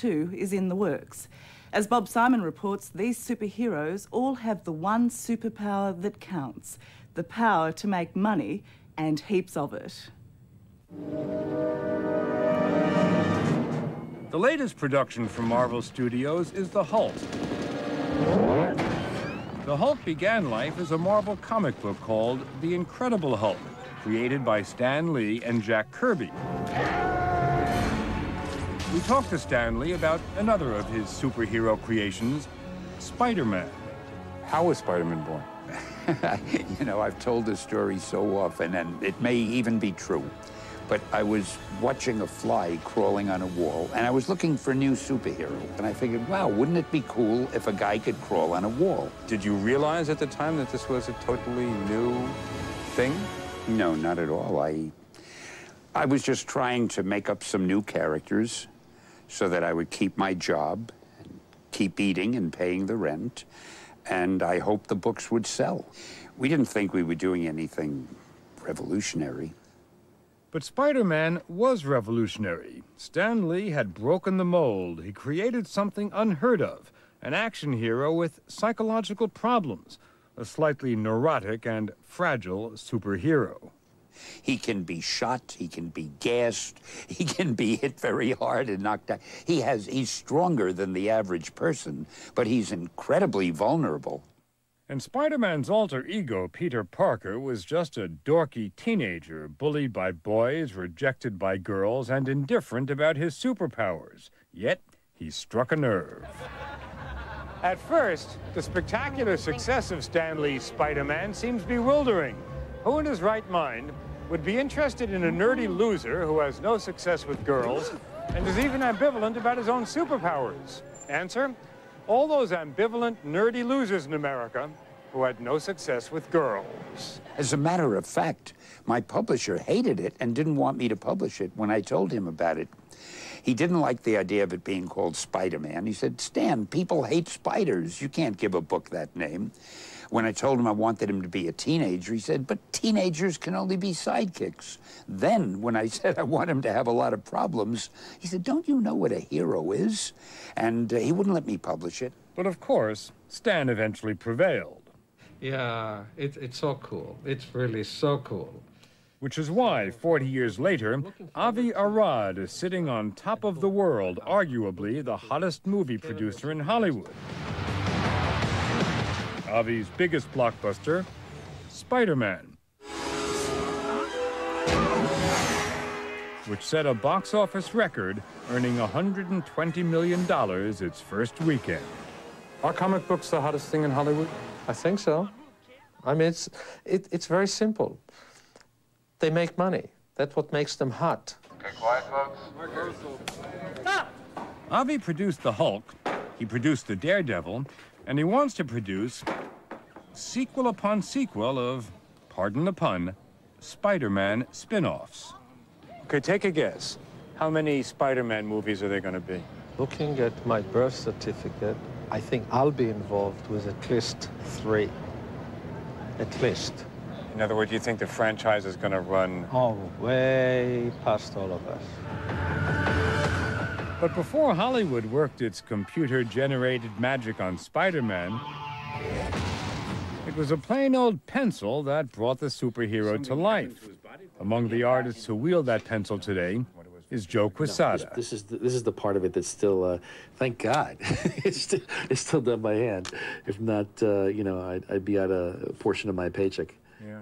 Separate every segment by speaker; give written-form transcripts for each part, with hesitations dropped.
Speaker 1: 2 is in the works. As Bob Simon reports, these superheroes all have the one superpower that counts, the power to make money, and heaps of it.
Speaker 2: The latest production from Marvel Studios is The Hulk. The Hulk began life as a Marvel comic book called The Incredible Hulk, created by Stan Lee and Jack Kirby. We talked to Stan Lee about another of his superhero creations, Spider-Man.
Speaker 3: How was Spider-Man born?
Speaker 4: You know, I've told this story so often, and it may even be true, but I was watching a fly crawling on a wall, and I was looking for a new superhero, and I figured, wow, wouldn't it be cool if a guy could crawl on a wall?
Speaker 3: Did you realize at the time that this was a totally new thing?
Speaker 4: No, not at all. I was just trying to make up some new characters so that I would keep my job, and keep eating and paying the rent, and I hoped the books would sell. We didn't think we were doing anything revolutionary.
Speaker 2: But Spider-Man was revolutionary. Stan Lee had broken the mold. He created something unheard of, an action hero with psychological problems, a slightly neurotic and fragile superhero.
Speaker 4: He can be shot, he can be gassed, he can be hit very hard and knocked out. He's stronger than the average person, but he's incredibly vulnerable.
Speaker 2: And Spider-Man's alter ego, Peter Parker, was just a dorky teenager, bullied by boys, rejected by girls, and indifferent about his superpowers. Yet, he struck a nerve. At first, the spectacular success of Stan Lee's Spider-Man seems bewildering. Who in his right mind would be interested in a nerdy loser who has no success with girls and is even ambivalent about his own superpowers? Answer: all those ambivalent, nerdy losers in America who had no success with girls.
Speaker 4: As a matter of fact, my publisher hated it and didn't want me to publish it when I told him about it. He didn't like the idea of it being called Spider-Man. He said, Stan, people hate spiders. You can't give a book that name. When I told him I wanted him to be a teenager, he said, but teenagers can only be sidekicks. Then, when I said I want him to have a lot of problems, he said, don't you know what a hero is? And he wouldn't let me publish it.
Speaker 2: But of course, Stan eventually prevailed.
Speaker 5: Yeah, it's so cool. It's really so cool.
Speaker 2: Which is why, 40 years later, Avi Arad is sitting on top of the world, arguably the hottest movie producer in Hollywood. Avi's biggest blockbuster, Spider-Man, which set a box office record, earning $120 million its first weekend.
Speaker 3: Are comic books the hottest thing in Hollywood?
Speaker 5: I think so. I mean, it's very simple. They make money. That's what makes them hot.
Speaker 6: Okay, quiet, folks.
Speaker 2: Stop! Avi produced The Hulk, he produced The Daredevil, and he wants to produce sequel upon sequel of, pardon the pun, Spider-Man spin-offs. Okay, take a guess. How many Spider-Man movies are there going to be?
Speaker 5: Looking at my birth certificate, I think I'll be involved with at least 3. At least.
Speaker 2: In other words, you think the franchise is going to run...
Speaker 5: Oh, way past all of us.
Speaker 2: But before Hollywood worked its computer-generated magic on Spider-Man, it was a plain old pencil that brought the superhero to life. Among the artists who wield that pencil today is Joe Quesada.
Speaker 7: No, this is the part of it that's still, thank God, it's still done by hand. If not, you know, I'd be out a portion of my paycheck.
Speaker 2: Yeah.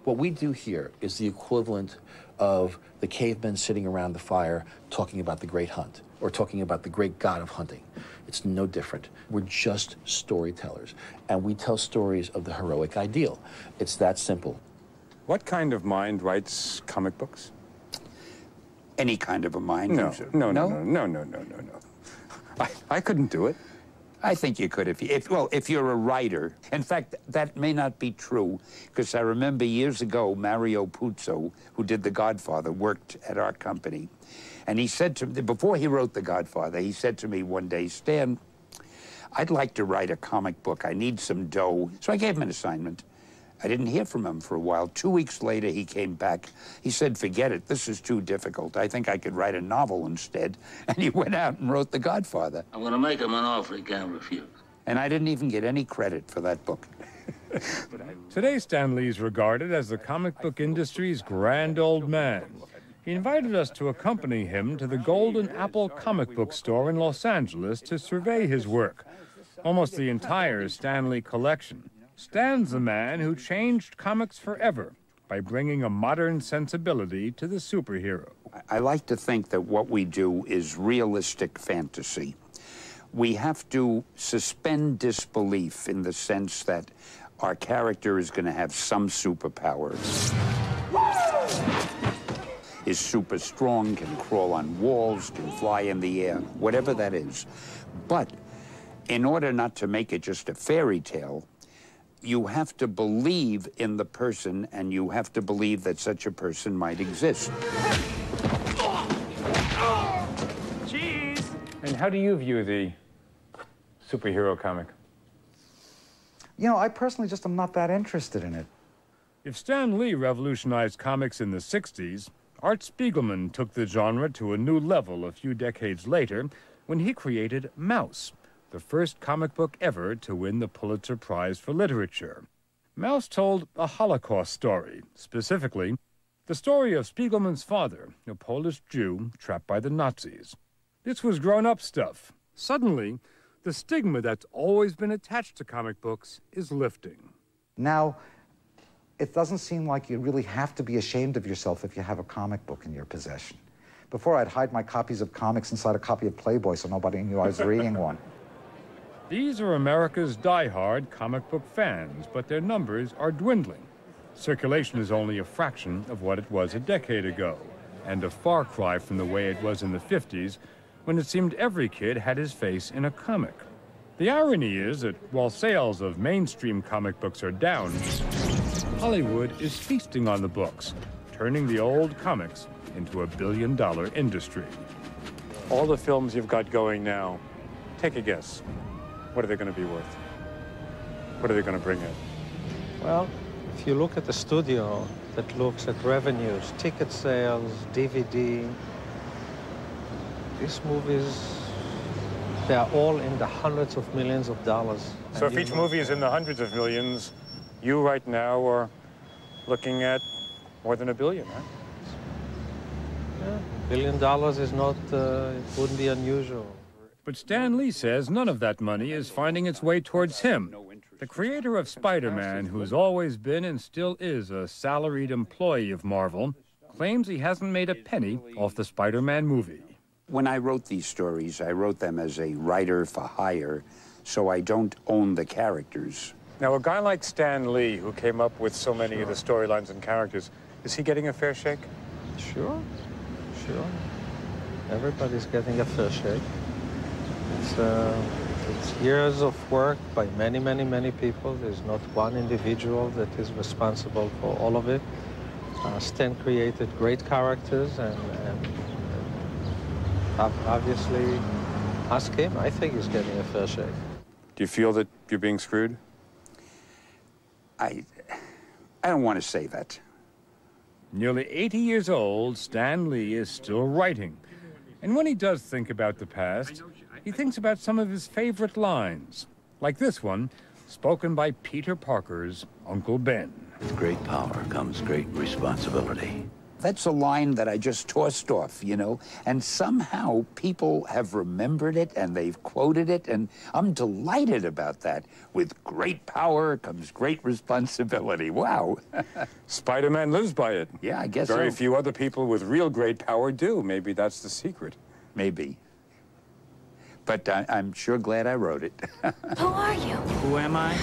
Speaker 8: What we do here is the equivalent of the cavemen sitting around the fire talking about the great hunt or talking about the great god of hunting. It's no different. We're just storytellers, and we tell stories of the heroic ideal. It's that simple.
Speaker 3: What kind of mind writes comic books?
Speaker 4: Any kind of a mind.
Speaker 3: No. I couldn't do it.
Speaker 4: I think you could if you're a writer. In fact, that may not be true, because I remember years ago, Mario Puzo, who did The Godfather, worked at our company. And he said to me, before he wrote The Godfather, he said to me one day, Stan, I'd like to write a comic book. I need some dough. So I gave him an assignment. I didn't hear from him for a while. 2 weeks later, he came back. He said, forget it, this is too difficult. I think I could write a novel instead. And he went out and wrote The Godfather.
Speaker 9: I'm going to make him an offer he can't refuse.
Speaker 4: And I didn't even get any credit for that book.
Speaker 2: Today, Stan Lee is regarded as the comic book industry's grand old man. He invited us to accompany him to the Golden Apple comic book store in Los Angeles to survey his work. Almost the entire Stan Lee collection. Stan's the man who changed comics forever by bringing a modern sensibility to the superhero.
Speaker 4: I like to think that what we do is realistic fantasy. We have to suspend disbelief in the sense that our character is going to have some superpowers. Is super strong, can crawl on walls, can fly in the air, whatever that is. But in order not to make it just a fairy tale, you have to believe in the person, and you have to believe that such a person might exist.
Speaker 2: Cheese! And how do you view the superhero comic?
Speaker 10: You know, I personally just am not that interested in it.
Speaker 2: If Stan Lee revolutionized comics in the 60s, Art Spiegelman took the genre to a new level a few decades later when he created Maus, the first comic book ever to win the Pulitzer Prize for Literature. Maus told a Holocaust story, specifically the story of Spiegelman's father, a Polish Jew trapped by the Nazis. This was grown-up stuff. Suddenly, the stigma that's always been attached to comic books is lifting.
Speaker 10: Now, it doesn't seem like you really have to be ashamed of yourself if you have a comic book in your possession. Before, I'd hide my copies of comics inside a copy of Playboy so nobody knew I was reading one.
Speaker 2: These are America's die-hard comic book fans, but their numbers are dwindling. Circulation is only a fraction of what it was a decade ago, and a far cry from the way it was in the 50s, when it seemed every kid had his face in a comic. The irony is that while sales of mainstream comic books are down, Hollywood is feasting on the books, turning the old comics into a billion-dollar industry.
Speaker 3: All the films you've got going now, take a guess. What are they going to be worth? What are they going to bring in?
Speaker 5: Well, if you look at the studio that looks at revenues, ticket sales, DVD, these movies, they are all in the hundreds of millions of dollars.
Speaker 3: So if each movie is in the hundreds of millions, you right now are looking at more than $1 billion, right?
Speaker 5: Yeah, $1 billion is not, it wouldn't be unusual.
Speaker 2: But Stan Lee says none of that money is finding its way towards him. The creator of Spider-Man, who's always been and still is a salaried employee of Marvel, claims he hasn't made a penny off the Spider-Man movie.
Speaker 4: When I wrote these stories, I wrote them as a writer for hire, so I don't own the characters.
Speaker 3: Now, a guy like Stan Lee, who came up with so many of the storylines and characters, is he getting a fair shake?
Speaker 5: Sure. Everybody's getting a fair shake. It's years of work by many, many, many people. There's not one individual that is responsible for all of it. Stan created great characters, and obviously, ask him. I think he's getting a fair shake.
Speaker 3: Do you feel that you're being screwed?
Speaker 4: I don't want to say that.
Speaker 2: Nearly 80 years old, Stan Lee is still writing. And when he does think about the past, he thinks about some of his favorite lines, like this one, spoken by Peter Parker's Uncle Ben.
Speaker 9: With great power comes great responsibility.
Speaker 4: That's a line that I just tossed off, you know, and somehow people have remembered it and they've quoted it, and I'm delighted about that. With great power comes great responsibility. Wow.
Speaker 3: Spider-Man lives by it.
Speaker 4: Yeah, I guess
Speaker 3: Very
Speaker 4: so.
Speaker 3: few other people with real great power do. Maybe that's the secret.
Speaker 4: Maybe. But I'm sure glad I wrote it.
Speaker 11: Who are you?
Speaker 12: Who am I?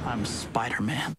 Speaker 12: I'm Spider-Man.